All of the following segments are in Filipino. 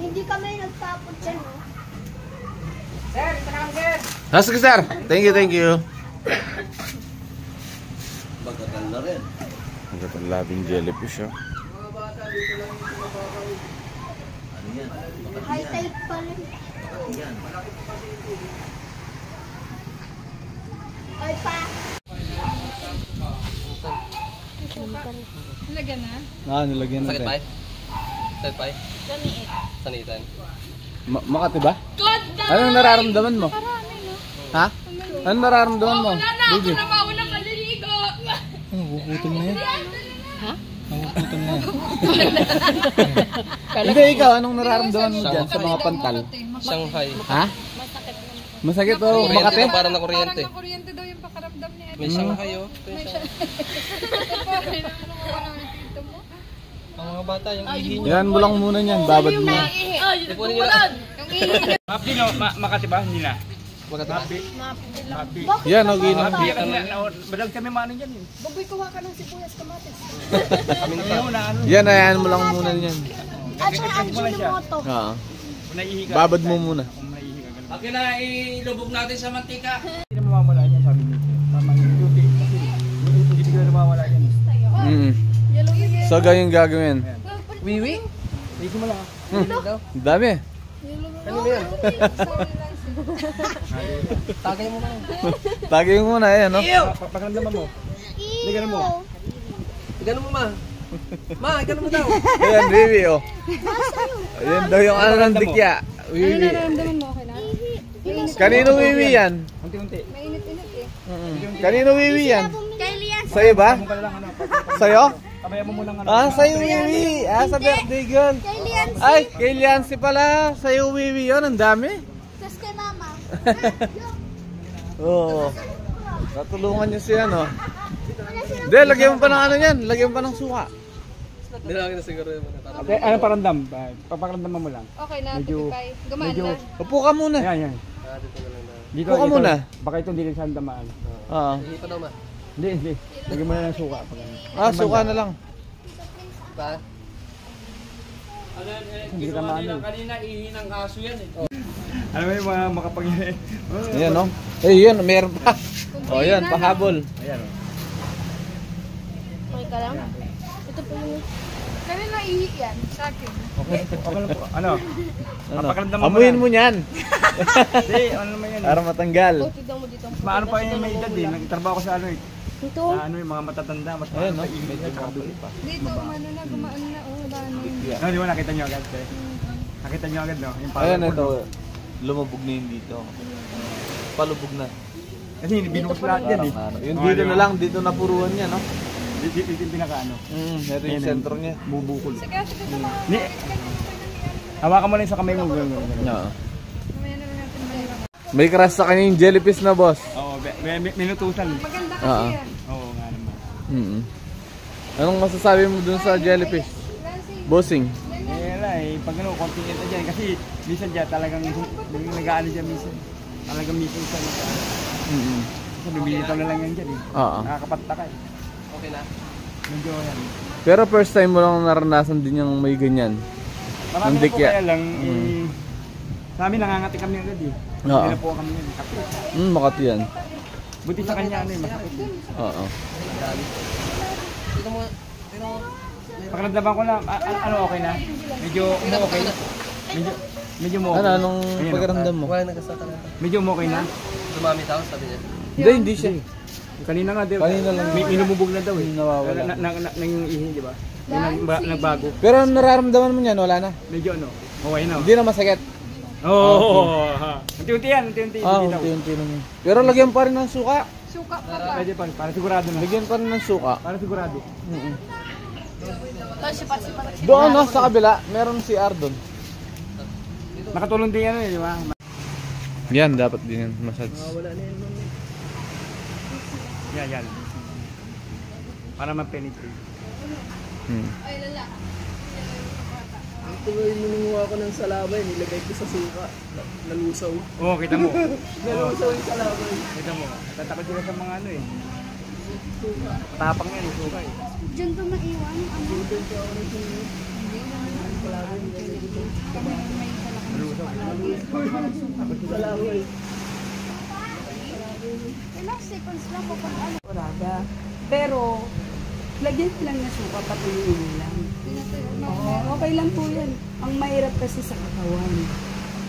Hindi kami nagtapon dyan, no? Sir, isa lang, sir. Sige, sir. Thank you, thank you. Magatal na rin. Magatal labing jellyfish, oh. Ano yan? High tide pa rin. Yan. Ay pa. Nilagyan na? Nilagyan na. Sakit pa eh? Sakit pa eh? Saniit. Sanitan. Makati ba? God damn! Anong nararamdaman mo? Marami, no? Ha? Anong nararamdaman mo? Wala na ako na mauna maliligo. Puputol na yan. Ha? Puputol na yan. Hindi, ikaw, anong nararamdaman mo dyan sa mga pantal? Shanghai. Ha? Masakit o Makati? Parang na kuryente. Parang kuryente daw yung pakaramdam niya. May Shanghai oh. May siya. Ito po, kailangan mo wala nakikita mo. Ang mga bata, yung ihi nyo. Yan mo lang muna niyan, babad mo. Ipunin nyo lang. Yung ihi. Happy no, Makati ba? Hindi na. Makati. Happy. Yan, okay na. Happy kasi balag kami maano dyan eh. Baboy, kuha ka ng sibuyas kamatis. Kami na ano. Yan, ayan mo lang muna niyan. At saka ang Julimoto. Oo. Naihi ka. Babad mo muna. Kung naihi ka ganun. Okay na, ilubog natin sa mantika. Hindi na mawawala yan sabi niyo. Tama yung duty. Hindi bigla na mawawala yan. So, ganyan gagawin. Wiwi? Iko mo lang ah. Ang dami. Kanina yan. Tagay mo na. Tagay mo muna, ayan, no? Pakaramdaman mo. Hindi ganun mo. Ganun mo ma. Ma, ganun mo daw. Ayan, baby, oh. Ayan daw yung ano ng dikya. Wiwi. Nararamdaman mo, okay na? Kanino wiwi yan? Unti-unti. Mainit-init eh. Kanino wiwi yan? Kay Lian. Sa'yo ba? Mukha na lang ano. Sa'yo? Kamaya mo muna ano. Ah, sa'yo wiwi. Ah, sa birthday girl. Kay Lian. Ay, kay Liancy pala. Sa'yo wiwi yun. Ang dami. Tapos kay Mama. Oo. Katulungan niyo siya, no? Hindi, lagyan mo pa ng ano yan. Lagyan mo pa ng suka. Nilangin na siguro yung mga Okay, anong paramdam? Paparamdaman mo lang. Okay na, Medyo- tipipay. Gumaan medyo- na. Upo ka muna. Ayan, yan. Dito, Upo ka ito, muna. Baka ito hindi rin saan damaan. Oo. Ihi pa daw ma. Hindi. Lagyan mo na ng suka. Pag ano. Ah, suka na lang. Pa? Hindi ka maano. Kanina ihi ng aso yan eh. Alam mo yung mga makapag-ihi. Ayan, no? Eh, yun. Meron pa. O, yan. Pahabol. Ayan. Okay ka lang? Ito po yung... Kanina ihi yan, sa akin. Okay lang po. Ano? Papakaramdaman mo Amuyin lang. mo niyan. Hindi, ano naman yan. Para matanggal. Oh, tignan mo dito. Maano pa yung may edad eh. Nagtrabaho ko sa ano eh. Ito. Sa ano yung mga matatanda. Mas Ayan, no? maano pa ihi. Dito, umano na, gumaan na. Oh, wala na yun. Ano, di ba nakita nyo agad? Nakita nyo agad no? Yung Ayan, power ito. pool. Lumabog na yun dito. Palubog na. Kasi binuhos lahat yan eh. Yung dito na lang. Dito na puruan niya, no? Dito yung pinaka-ano. Ito yung sentro niya. Bubukol. Sige, sige, tama. Ni, hawakan mo lang sa kamay mo. Oo. Mamaya na lang natin maliwanag. May crush sa kanya yung jellyfish na, boss. Oo, minutusan. Maganda Oo. kasi yan. Oo nga naman. Anong masasabi mo dun sa jellyfish? Nancy, Bossing. Eh, wala eh. Pag ano, konting ito dyan. Kasi minsan dyan talagang nag-aano dyan minsan. Talagang minsan sa nag-aano. Kasi bibitaw na lang yan dyan eh. Oo. Nakakapatta ka eh. Okay na. Medyo yan. Pero first time mo lang naranasan din yung may ganyan. Marami na po Dikya. kaya lang eh, sa amin nangangati kami agad eh. Oo. Hindi na po kami yan. Kapit. Makati yan. Buti sa kanya ano eh, masakit eh. Oo. Dito mo. Dito mo. Pakiramdaman ko na, ano okay na? Medyo okay. Medyo mo okay. Anong Ayan, pakiramdam mo? Wala nagkasata na. Medyo mo okay na? Dumami tao sabi niya. Hindi siya. Kanina nga, di ba? Kanina lang. May inumubog na daw eh. Nawawala. Nang ihi, di ba? Nagbago. Pero nararamdaman mo niyan, wala na. Medyo ano, okay na. Hindi na masakit. Oo. Unti-unti yan, unti-unti. Ah, Hindi daw. unti-unti lang yun. Pero lagyan pa rin ng suka. suka pa pa. Pwede pa, para sigurado na. Lagyan pa rin ng suka. Para sigurado. Doon, no, sa kabila, meron si Ardon. Nakatulong din yan eh, di ba? Yan, dapat din yan, massage. Wala na yan. Yan. Para ma-penetrate. Ay, lala. Tuloy minunguha ko ng salabay, nilagay ko sa suka. Nalusaw. Oo, kita mo. Nalusaw yung salabay. Kita mo. Tatakot sila sa mga ano eh. Tapang yan, suka eh. Diyan to maiwan. Ano? Dito ako nagsunod. Palagi nilagay dito. Salaway. Ilang seconds lang po kung ano. Oraga. Pero, lagyan lang na suka, patuyuin mo lang. Oo, okay lang po yan. Ang mahirap kasi sa katawan.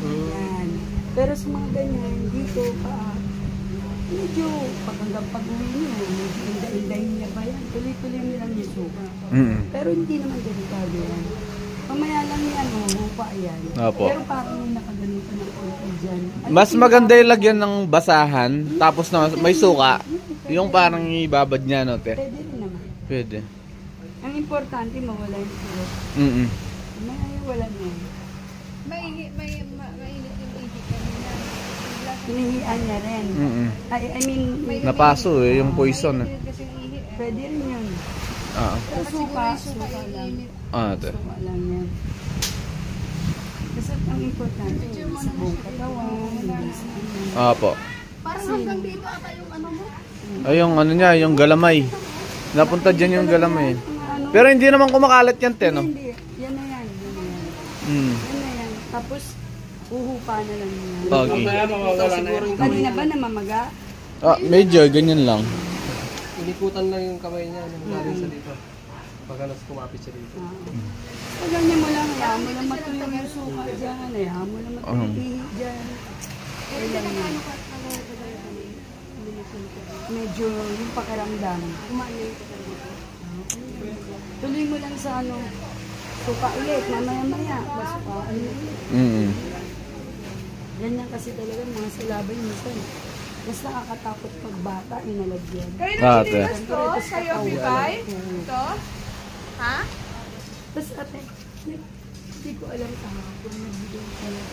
Yan. Pero sa mga ganyan, dito pa, medyo hanggang pag-uwi niyo, medyo inday-inday niya pa yan. Tuloy-tuloy mo lang yung suka. Pero hindi naman delikado yan. Mamaya lang yan, hupa yan. Opo. Pero parang may nakaganito ng konti dyan. Ay, Mas maganda yung lagyan ng basahan, tapos na may suka. Yung parang ibabad niya, no, te? Pwede rin naman. Pwede. Ang importante, mawala yung suka. Mm. Mamaya wala na yan. Mainit yung ihi kanina. Hinihian niya rin. I mean, Napaso eh, yung poison. Mainit kasi yung ihi. pwede rin yun. Ah, Pero suka lang. te. Suka lang yan. Kasi ang importante, sa buong katawan, hindi sa ano. Opo. Parang hanggang dito ata yung ano mo. Ay, yung ano niya, yung galamay. Napunta dyan yung galamay. Ano, Pero hindi naman kumakalat yan, te, no? hindi. Yan na yan. Yan na yan. Mm. Yan na yan. Tapos, uhupa na lang yan. Okay. Mawawala na yan. Kanina ba namamaga? Ah, medyo, ganyan lang. Inikutan lang yung kamay niya nung galing sa dito. Pagka kumapit siya dito. Pag ganyan mo lang, hayaan mo lang matuyo yung suka dyan. Hayaan mo lang matuyo yung ihi dyan. Kailan yan. Medyo yung pakiramdam. Tuloy mo lang sa ano, suka ulit, mamaya-maya. Basta ano ulit. Ganyan kasi talaga mga salabay minsan. Mas nakakatakot pag bata, inalagyan. Ah, te. Siyempre, tapos katawan. Ito? Ha? Tapos ate, hindi ko alam kahapon, nagbigay ko lang.